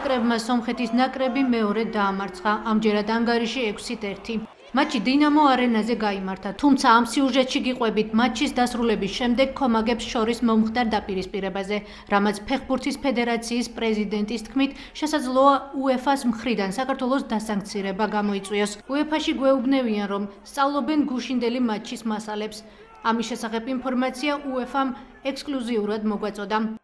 ნაკრებმა სომხეთის ნაკრები მეორედ დაამარცხა, ამჯერად ანგარიში 6-1. მატჩი დინამო არენაზე გაიმართა, თუმცა ამ სიუჟეტში გიყვებით მატჩის დასრულების შემდეგ ქომაგებს შორის მომხდარ დაპირისპირებაზე, რამაც ფეხბურთის ფედერაციის პრეზიდენტის თქმით, შესაძლოა UEFA-ს მხრიდან საქართველოს დასანქცირება გამოიწვიოს. UEFA-ში გვეუბნევიან, რომ სწავლობენ გუშინდელი მატჩის მასალებს. ამის შესახებ ინფორმაცია UEFA-მ ექსკლუზიურად მოგვაწოდა.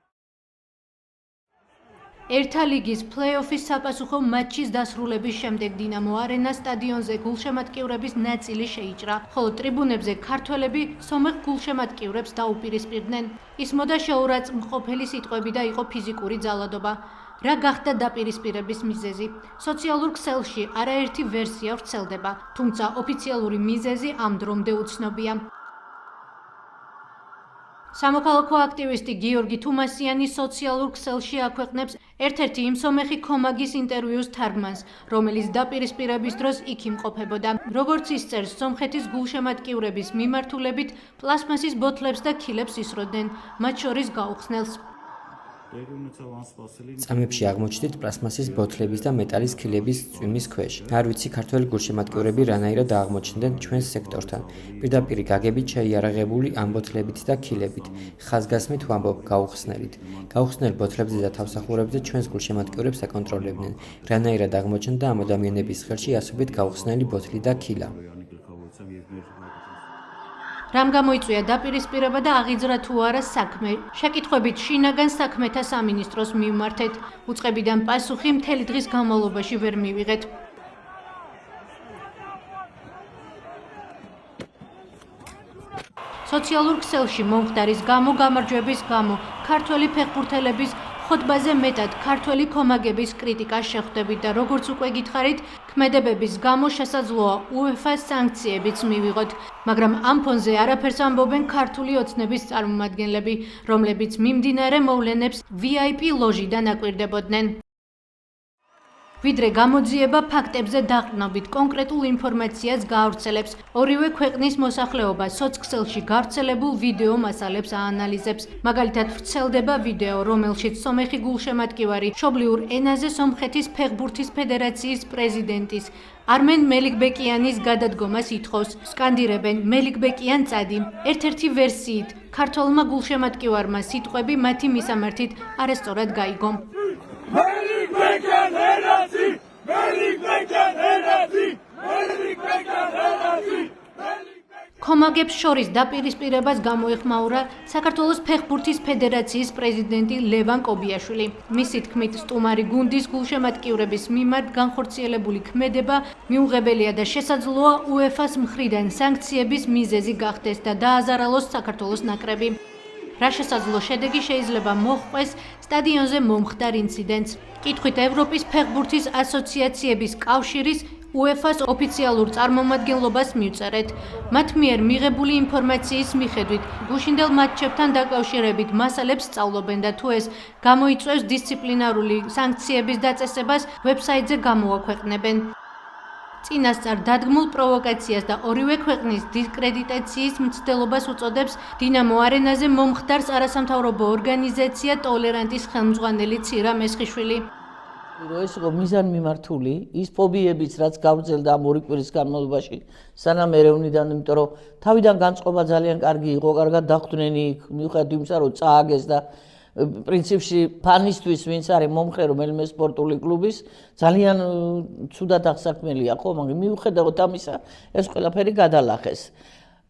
ერთა ლიგის პლეი-ოფის საპასუხო მატჩის დასრულების შემდეგ დინამო არენას სტადიონზე გულშემატკივრების ნაწილი შეიჭრა, ხოლო ტრიბუნებზე ქართველები სომეხ გულშემატკივრებს დაუპირისპირდნენ. ისმოდა შეურაცხმყოფელი სიტყვები და იყო ფიზიკური ძალადობა. რა გახდა დაპირისპირების მიზეზი? სოციალურ ქსელში არაერთი ვერსია ვრცელდება, თუმცა ოფიციალური მიზეზი ამ დრომდე უცნობია. სამოქალაქო აქტივისტი გიორგი თუმასიანი სოციალურ ქსელში აქვეყნებს ერთ-ერთი იმ სომეხი ქომაგის ინტერვიუს თარგმანს, რომელიც დაპირისპირების დროს იქ იმყოფებოდა. როგორც ის წერს, სომხეთის გულშემატკივრების მიმართულებით პლასმასის ბოთლებს და ქილებს ისროდნენ, მათ შორის გაუხსნელს. წამებში აღმოჩნდით პლასმასის ბოთლების და მეტალის ქილების წვიმის ქვეშ. არ ვიცი ქართველი გულშემატკივრები რანაირად აღმოჩნდნენ ჩვენს სექტორთან. პირდაპირ გაგებით შეიარაღებული ამ ბოთლებით და ქილებით. ხაზგასმით ვამბობ, გაუხსნელით. გაუხსნელ ბოთლებზე და თავსახურებზე ჩვენს გულშემატკივრებს აკონტროლებდნენ. რანაირად აღმოჩნდა ამ ადამიანების ხელში ასობით გაუხსნელი ბოთლი და ქილა. რამ გამოიწვია დაპირისპირება და აღიძრა თუ არა საქმე? შეკითხვებით შინაგან საქმეთა სამინისტროს მივმართეთ. უწყებიდან პასუხი მთელი დღის განმავლობაში ვერ მივიღეთ. სოციალურ ქსელში მომხდარის გამო, გამარჯვების გამო, ქართველი ფეხბურთელების ხოტბაზე მეტად ქართველი ქომაგების კრიტიკას შეხვდებით და როგორც უკვე გითხარით, ქმედებების გამო შესაძლოა UEFA-ს სანქციებიც მივიღოთ, მაგრამ ამ ფონზე არაფერს ამბობენ ქართული ოცნების წარმომადგენლები, რომლებიც მიმდინარე მოვლენებს VIP ლოჟიდან აკვირდებოდნენ. ვიდრე გამოძიება ფაქტებზე დაყრდნობით კონკრეტულ ინფორმაციას გაავრცელებს, ორივე ქვეყნის მოსახლეობა სოცქსელში გავრცელებულ ვიდეო მასალებს აანალიზებს. მაგალითად, ვრცელდება ვიდეო, რომელშიც სომეხი გულშემატკივარი მშობლიურ ენაზე სომხეთის ფეხბურთის ფედერაციის პრეზიდენტის არმენ მელიქბეკიანის გადადგომას ითხოვს. სკანდირებენ მელიქბეკიან წადი. ერთ-ერთი ვერსიით, ქართველმა გულშემატკივარმა სიტყვები მათი მისამართით არასწორად გაიგო. ქომაგებს შორის დაპირისპირებას გამოეხმაურა საქართველოს ფეხბურთის ფედერაციის პრეზიდენტი ლევან კობიაშვილი. მისი თქმით, სტუმარი გუნდის გულშემატკივრების მიმართ განხორციელებული ქმედება მიუღებელია და შესაძლოა UEFA-ს მხრიდან სანქციების მიზეზი გახდეს და დააზარალოს საქართველოს ნაკრები. რა შესაძლო შედეგი შეიძლება მოჰყვეს სტადიონზე მომხდარ ინციდენტს? კითხვით ევროპის ფეხბურთის ასოციაციების კავშირის UEFA-ს ოფიციალურ წარმომადგენლობას მივწერეთ. მათ მიერ მიღებული ინფორმაციის მიხედვით, გუშინდელ მატჩებთან დაკავშირებით მასალებს სწავლობენ და თუ ეს გამოიწვევს დისციპლინარული სანქციების დაწესებას, ვებსაიტზე გამოაქვეყნებენ. წინასწარ დადგმულ პროვოკაციას და ორივე ქვეყნის დისკრედიტაციის მცდელობას უწოდებს დინამო არენაზე მომხდარს არასამთავრობო ორგანიზაცია ტოლერანტის ხელმძღვანელი ცირა მესხიშვილი. ეს იყო მიზანმიმართული, ის ფობიებიც, რაც გავძელდა ამ ორი კვირის განმავლობაში, სანამ ერევნიდან, იმიტომ რომ თავიდან განწყობა ძალიან კარგი იყო, კარგად დახვდნენი იქ, მიუხედავად იმისა, რომ წააგეს და პრინციპში ფანისთვის, ვინც არის მომხრე რომელიმე სპორტული კლუბის, ძალიან ცუდად აღსაქმელია, ხო, მაგრამ მიუხედავად ამისა, ეს ყველაფერი გადალახეს.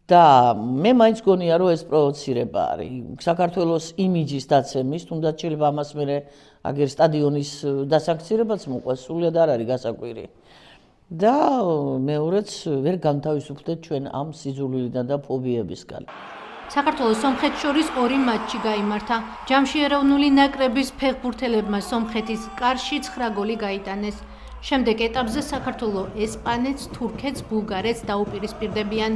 და მე მაინც გონია, რომ ეს პროვოცირება არის საქართველოს იმიჯის დაცემის, თუნდაც შეიძლება ამას მერე აგერ სტადიონის დასანქცირებაც მოყვეს, სულად არ არის გასაკვირი. და მეორეც ვერ განთავისუფლდეთ ჩვენ ამ სიძულვილიდან და ფობიებისგან. საქართველოს სომხეთს შორის ორი მატჩი გაიმართა. ჯამში ეროვნული ნაკრების ფეხბურთელებმა სომხეთის კარში 9 გოლი გაიტანეს. შემდეგ ეტაპზე საქართველო ესპანეთს, თურქეთს, ბულგარეთს დაუპირისპირდებიან.